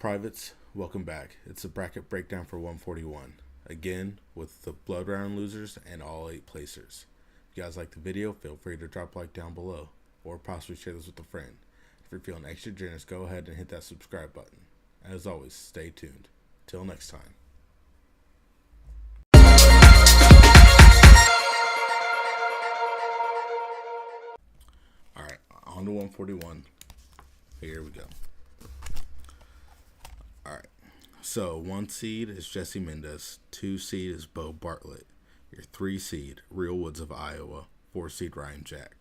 Privates, welcome back. It's a bracket breakdown for 141. Again, with the blood round losers and all 8 placers. If you guys like the video, feel free to drop a like down below, or possibly share this with a friend. If you're feeling extra generous, go ahead and hit that subscribe button. As always, stay tuned. Till next time. Alright, on to 141. Here we go. Alright. So 1 seed is Jesse Mendez, 2 seed is Bo Bartlett, your 3 seed, Real Woods of Iowa, 4 seed Ryan Jack.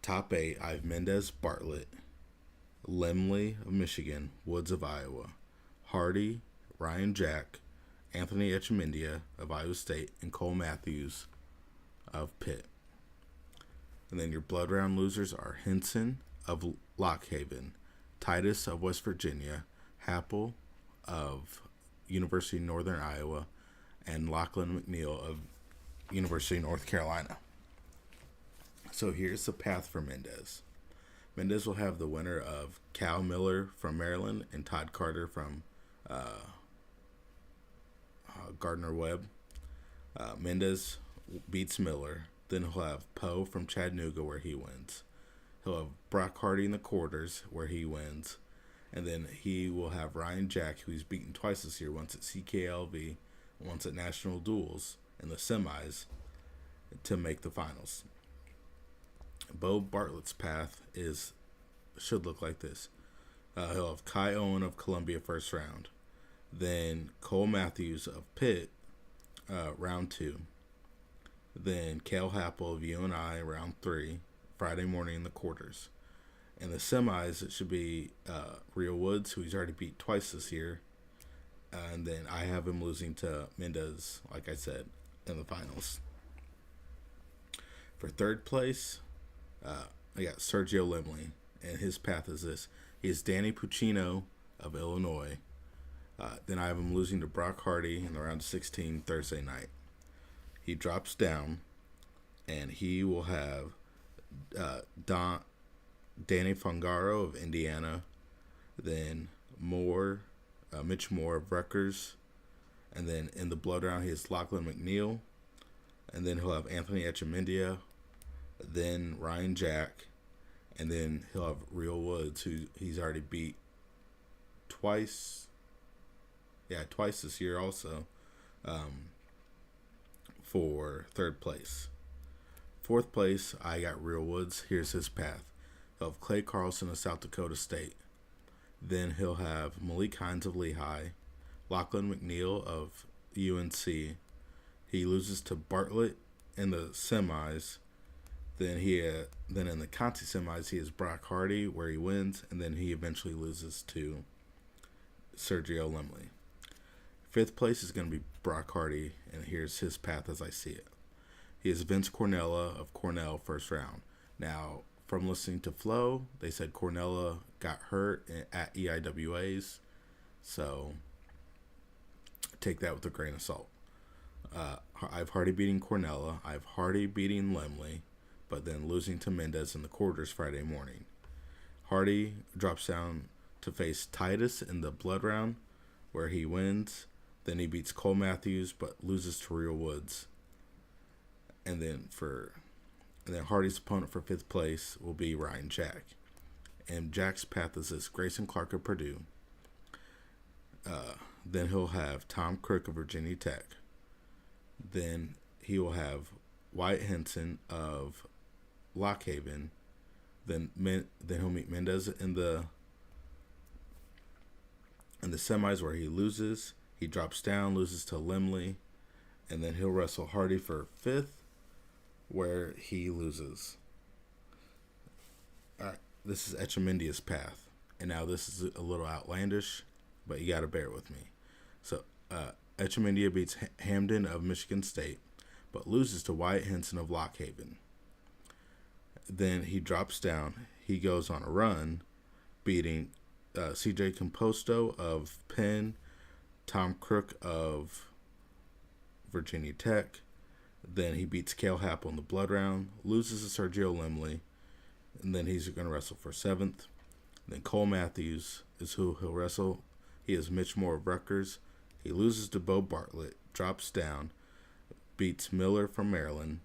Top 8, I have Mendez, Bartlett, Lemley of Michigan, Woods of Iowa, Hardy, Ryan Jack, Anthony Echemendia of Iowa State, and Cole Matthews of Pitt. And then your blood round losers are Henson of Lock Haven, Titus of West Virginia, Happel of University of Northern Iowa, and Lachlan McNeil of University of North Carolina. So here's the path for Mendez. Mendez will have the winner of Cal Miller from Maryland and Todd Carter from Gardner-Webb. Mendez beats Miller. Then he'll have Poe from Chattanooga where he wins. He'll have Brock Hardy in the quarters where he wins. And then he will have Ryan Jack, who he's beaten twice this year, once at CKLV, once at National Duels in the semis, to make the finals. Bo Bartlett's path should look like this. He'll have Kai Owen of Columbia first round. Then Cole Matthews of Pitt, round 2. Then Cale Happel of UNI, round 3, Friday morning in the quarters. In the semis, it should be Real Woods, who he's already beat twice this year. And then I have him losing to Mendez, like I said, in the finals. For third place, I got Sergio Lemley, and his path is this. He is Danny Puccino of Illinois. Then I have him losing to Brock Hardy in the round of 16 Thursday night. He drops down, and he will have Danny Fungaro of Indiana, then Mitch Moore of Rutgers, and then in the blood round he has Lachlan McNeil, and then he'll have Anthony Echemendia, then Ryan Jack, and then he'll have Real Woods, who he's already beat twice this year also, for third place. Fourth place, I got Real Woods. Here's his path. He'll have Clay Carlson of South Dakota State. Then he'll have Malik Hines of Lehigh, Lachlan McNeil of UNC. He loses to Bartlett in the semis. Then in the Conti semis, he has Brock Hardy where he wins, and then he eventually loses to Sergio Lemley. Fifth place is going to be Brock Hardy, and here's his path as I see it. He is Vince Cornella of Cornell first round. Now, from listening to Flo, they said Cornella got hurt at EIWAs, so take that with a grain of salt. I have Hardy beating Cornella. I have Hardy beating Lemley, but then losing to Mendez in the quarters Friday morning. Hardy drops down to face Titus in the blood round, where he wins. Then he beats Cole Matthews, but loses to Real Woods. And then Hardy's opponent for fifth place will be Ryan Jack. And Jack's path is this: Grayson Clark of Purdue. Then he'll have Tom Crook of Virginia Tech. Then he will have Wyatt Henson of Lock Haven. Then he'll meet Mendez in the semis where he loses. He drops down, loses to Lemley, and then he'll wrestle Hardy for fifth, where he loses. All right, this is Echemendia's path, and now this is a little outlandish, but you got to bear with me. So, Echemendia beats Hamden of Michigan State, but loses to Wyatt Henson of Lock Haven. Then he drops down. He goes on a run, beating C.J. Composto of Penn, Tom Crook of Virginia Tech. Then he beats Cale Happel in the blood round, loses to Sergio Lemley, and then he's going to wrestle for seventh. Then Cole Matthews is who he'll wrestle. He is Mitch Moore of Rutgers. He loses to Bo Bartlett, drops down, beats Miller from Maryland,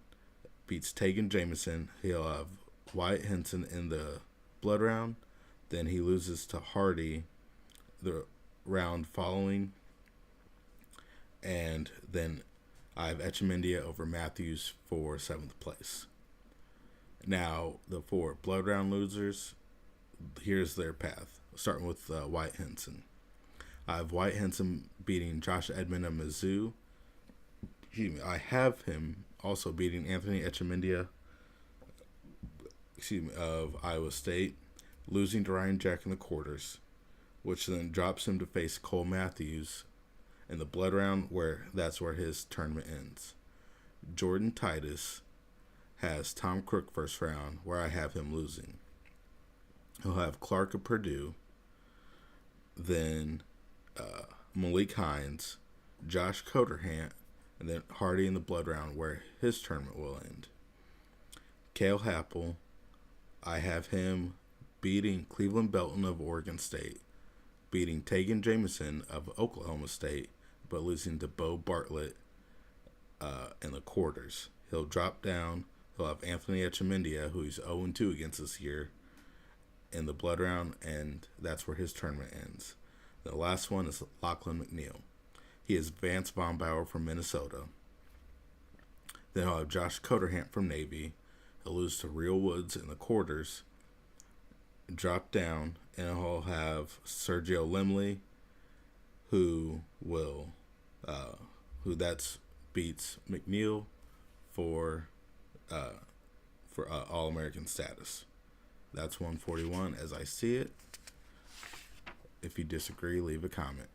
beats Tegan Jameson. He'll have Wyatt Henson in the blood round. Then he loses to Hardy the round following. And then I have Echemendia over Matthews for 7th place. Now, the 4 blood round losers, here's their path. Starting with Wyatt Henson. I have Wyatt Henson beating Josh Edmond of Mizzou. I have him also beating Anthony Echemendia of Iowa State, losing to Ryan Jack in the quarters, which then drops him to face Cole Matthews in the blood round, where that's where his tournament ends. Jordan Titus has Tom Crook first round, where I have him losing. He'll have Clark of Purdue, then Malik Hines, Josh Coderhant, and then Hardy in the blood round, where his tournament will end. Cale Happel, I have him beating Cleveland Belton of Oregon State, beating Tegan Jameson of Oklahoma State, but losing to Bo Bartlett in the quarters. He'll drop down. He'll have Anthony Echemendia, who he's 0-2 against this year, in the blood round, and that's where his tournament ends. The last one is Lachlan McNeil. He is Vance Bombauer from Minnesota. Then he'll have Josh Coderhant from Navy. He'll lose to Real Woods in the quarters, drop down, and he'll have Sergio Limley, who beats McNeil for All-American status. That's 141 as I see it. If you disagree, leave a comment.